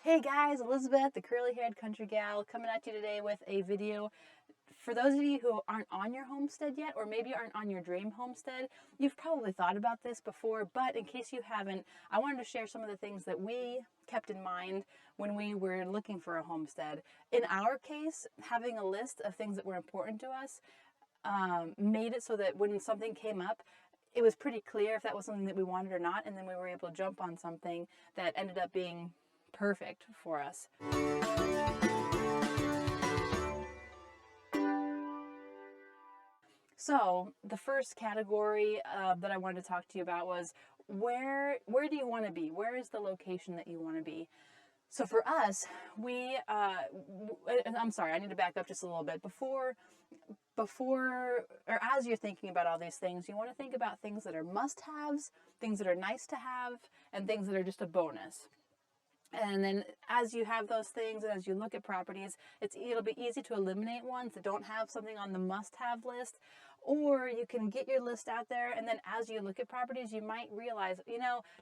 Hey guys, Elizabeth, the curly-haired country gal, coming at you today with a video. For those of you who aren't on your homestead yet, or maybe aren't on your dream homestead, you've probably thought about this before, but in case you haven't, I wanted to share some of the things that we kept in mind when we were looking for a homestead. In our case, having a list of things that were important to us made it so that when something came up, it was pretty clear if that was something that we wanted or not, and then we were able to jump on something that ended up being perfect for us. So the first category that I wanted to talk to you about was where do you want to be? Where is the location that you want to be? So for us, I'm sorry, I need to back up just a little bit. Before or as you're thinking about all these things, you want to think about things that are must-haves, things that are nice to have, and things that are just a bonus. And then as you have those things and as you look at properties, it'll be easy to eliminate ones that don't have something on the must-have list, or you can get your list out there, and then as you look at properties, you might realize,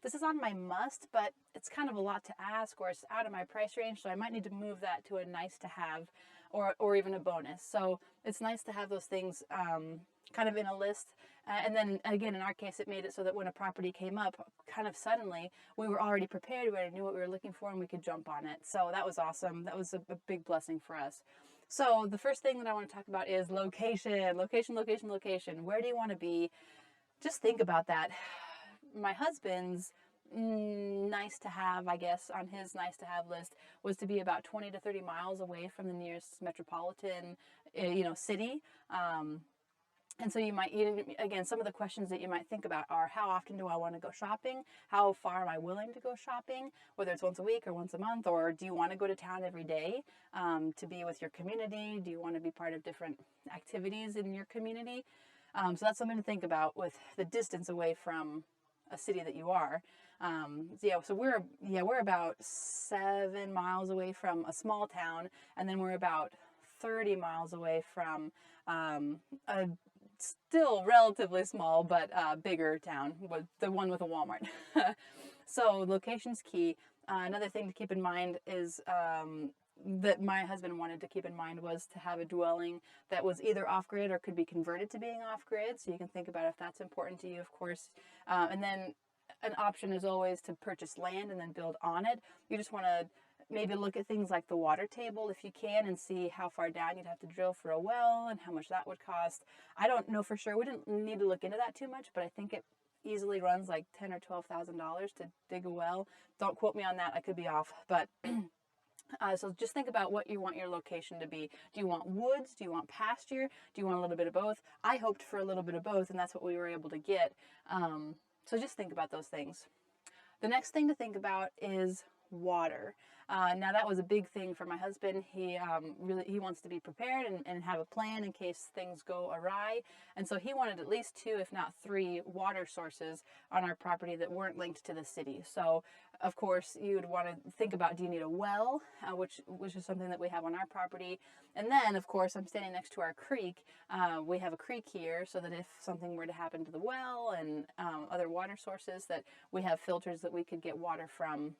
this is on my must, but it's kind of a lot to ask, or it's out of my price range, so I might need to move that to a nice to have, or even a bonus. So it's nice to have those things kind of in a list. And then again, in our case, it made it so that when a property came up, kind of suddenly, we were already prepared, we already knew what we were looking for, and we could jump on it. So that was awesome. That was a big blessing for us. So the first thing that I want to talk about is location. Location. Where do you want to be? Just think about that. My husband's nice to have, I guess, on his nice to have list was to be about 20 to 30 miles away from the nearest metropolitan, city. And so you might, again, some of the questions that you might think about are, how often do I want to go shopping? How far am I willing to go shopping? Whether it's once a week or once a month, or do you want to go to town every day to be with your community? Do you want to be part of different activities in your community? So that's something to think about with the distance away from a city that you are. So we're about 7 miles away from a small town, and then we're about 30 miles away from a still relatively small but bigger town, the one with a Walmart. So location's key. Another thing to keep in mind is that my husband wanted to keep in mind was to have a dwelling that was either off-grid or could be converted to being off-grid. So you can think about if that's important to you, of course. And then an option is always to purchase land and then build on it. You just want to maybe look at things like the water table if you can, and see how far down you'd have to drill for a well and how much that would cost. I don't know for sure. We didn't need to look into that too much, but I think it easily runs like $10,000 or $12,000 to dig a well. Don't quote me on that. I could be off, but so just think about what you want your location to be. Do you want woods? Do you want pasture? Do you want a little bit of both? I hoped for a little bit of both, and that's what we were able to get. So just think about those things. The next thing to think about is water. Now that was a big thing for my husband. He wants to be prepared and have a plan in case things go awry. And so he wanted at least 2, if not 3 water sources on our property that weren't linked to the city. So of course you would want to think about, do you need a well, which is something that we have on our property. And then of course I'm standing next to our creek. We have a creek here, so that if something were to happen to the well and other water sources, that we have filters that we could get water from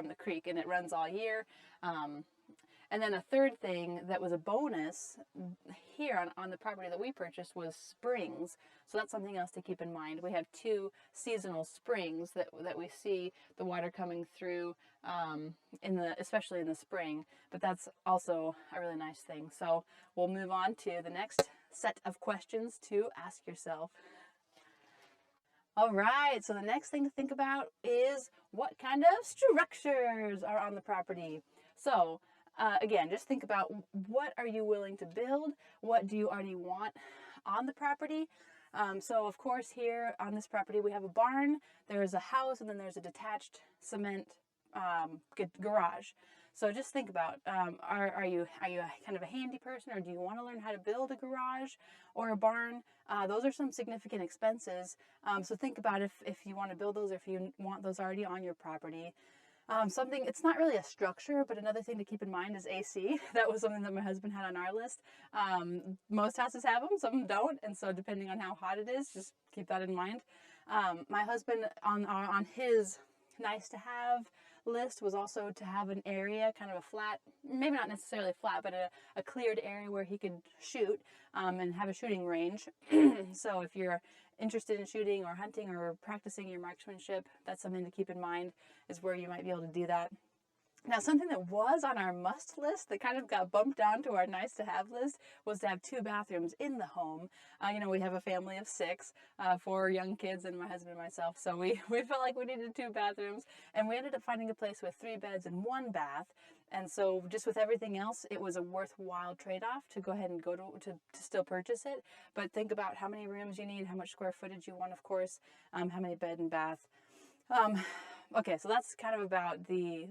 the creek, and it runs all year. And then a third thing that was a bonus here on the property that we purchased was springs. So that's something else to keep in mind. We have 2 seasonal springs that we see the water coming through especially in the spring, but that's also a really nice thing. So we'll move on to the next set of questions to ask yourself. All right, so the next thing to think about is what kind of structures are on the property. So again, just think about, what are you willing to build? What do you already want on the property? So of course here on this property we have a barn, there's a house, and then there's a detached cement garage. So just think about, are you kind of a handy person, or do you want to learn how to build a garage or a barn? Those are some significant expenses. So think about if you want to build those, or if you want those already on your property. It's not really a structure, but another thing to keep in mind is AC. That was something that my husband had on our list. Most houses have them, some of them don't. And so depending on how hot it is, just keep that in mind. My husband on his nice to have list was also to have an area, kind of a flat, maybe not necessarily flat, but a cleared area where he could shoot and have a shooting range. So if you're interested in shooting or hunting or practicing your marksmanship, that's something to keep in mind, is where you might be able to do that. Now, something that was on our must list that kind of got bumped down to our nice to have list was to have 2 bathrooms in the home. We have a family of 6, 4 young kids and my husband and myself. So we felt like we needed 2 bathrooms, and we ended up finding a place with 3 beds and 1 bath. And so just with everything else, it was a worthwhile trade-off to go ahead and go to still purchase it. But think about how many rooms you need, how much square footage you want, of course, how many bed and bath. Okay, so that's kind of about the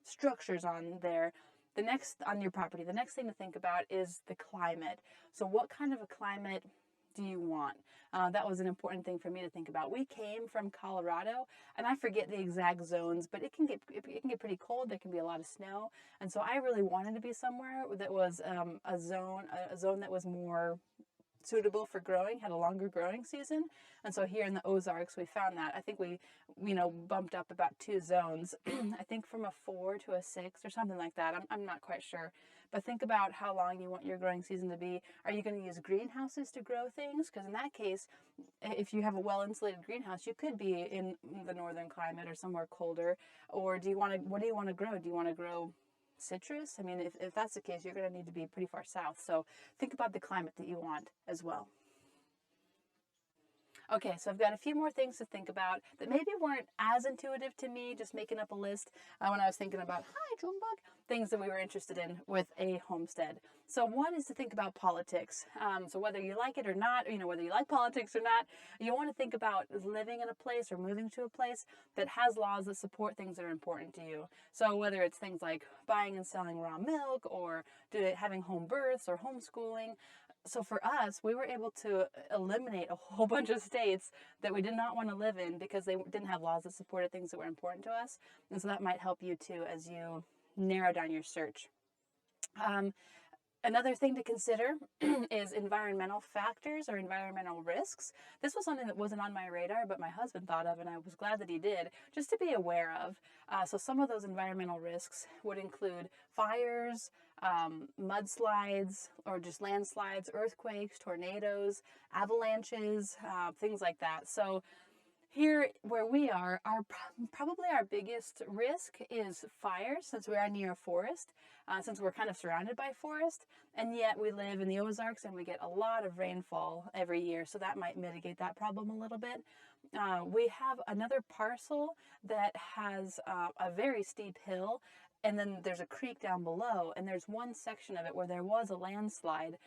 structures on there. The next on your property, the next thing to think about is the climate. So what kind of a climate do you want? That was an important thing for me to think about. We came from Colorado, and I forget the exact zones, but it can get pretty cold. There can be a lot of snow, and so I really wanted to be somewhere that was a zone that was more suitable for growing, had a longer growing season. And so here in the Ozarks, we found that. I think we bumped up about 2 zones, I think from a 4 to a 6 or something like that. I'm not quite sure. But think about how long you want your growing season to be. Are you going to use greenhouses to grow things? Because in that case, if you have a well-insulated greenhouse, you could be in the northern climate or somewhere colder. Or what do you want to grow? Do you want to grow citrus? I mean, if that's the case, you're going to need to be pretty far south. So think about the climate that you want as well. Okay, so I've got a few more things to think about that maybe weren't as intuitive to me, just making up a list when I was thinking about, hi, Junebug, things that we were interested in with a homestead. So one is to think about politics. So whether you like it or not, whether you like politics or not, you want to think about living in a place or moving to a place that has laws that support things that are important to you. So whether it's things like buying and selling raw milk or having home births or homeschooling. So for us, we were able to eliminate a whole bunch of states that we did not want to live in because they didn't have laws that supported things that were important to us. And so that might help you too as you narrow down your search. Another thing to consider is environmental factors or environmental risks. This was something that wasn't on my radar, but my husband thought of, and I was glad that he did, just to be aware of. So some of those environmental risks would include fires, mudslides, or just landslides, earthquakes, tornadoes, avalanches, things like that. So here where we are, probably our biggest risk is fires, since we are near a forest, since we're kind of surrounded by forest, and yet we live in the Ozarks and we get a lot of rainfall every year, so that might mitigate that problem a little bit. We have another parcel that has a very steep hill, and then there's a creek down below, and there's one section of it where there was a landslide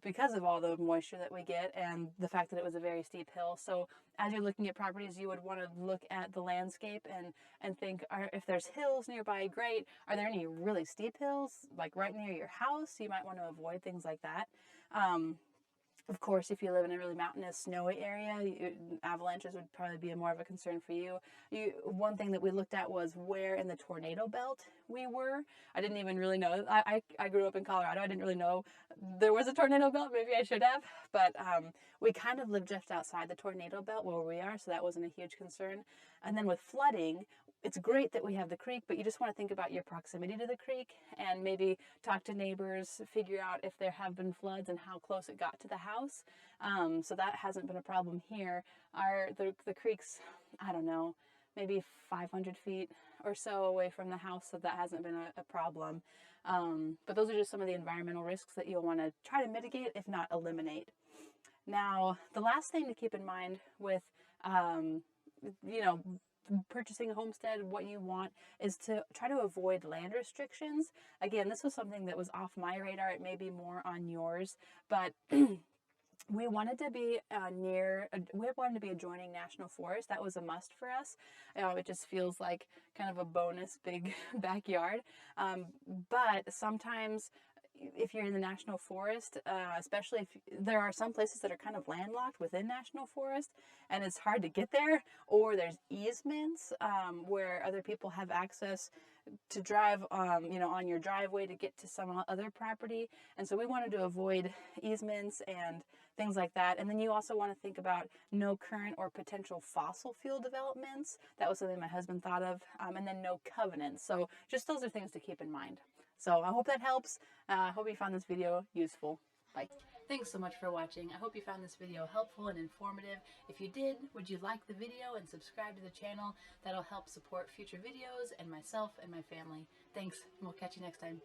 because of all the moisture that we get and the fact that it was a very steep hill. So as you're looking at properties, you would want to look at the landscape and think, if there's hills nearby, great. Are there any really steep hills, like right near your house? You might want to avoid things like that. Of course, if you live in a really mountainous, snowy area, avalanches would probably be more of a concern for you. One thing that we looked at was where in the tornado belt we were. I didn't even really know. I grew up in Colorado. I didn't really know there was a tornado belt. Maybe I should have. But we kind of live just outside the tornado belt where we are, so that wasn't a huge concern. And then with flooding, it's great that we have the creek, but you just want to think about your proximity to the creek and maybe talk to neighbors, figure out if there have been floods and how close it got to the house. So that hasn't been a problem here. The creek's, I don't know, maybe 500 feet or so away from the house, so that hasn't been a problem. But those are just some of the environmental risks that you'll want to try to mitigate, if not eliminate. Now, the last thing to keep in mind with, purchasing a homestead, what you want is to try to avoid land restrictions. Again, this was something that was off my radar. It may be more on yours, but we wanted to be adjoining national forest. That was a must for us. It just feels like kind of a bonus big backyard. But sometimes if you're in the national forest, especially if there are some places that are kind of landlocked within national forest and it's hard to get there, or there's easements where other people have access to drive, on your driveway to get to some other property. And so we wanted to avoid easements and things like that. And then you also want to think about no current or potential fossil fuel developments. That was something my husband thought of. And then no covenants. So just those are things to keep in mind. So I hope that helps. I hope you found this video useful. Bye. Thanks so much for watching. I hope you found this video helpful and informative. If you did, would you like the video and subscribe to the channel? That'll help support future videos and myself and my family. Thanks, and we'll catch you next time.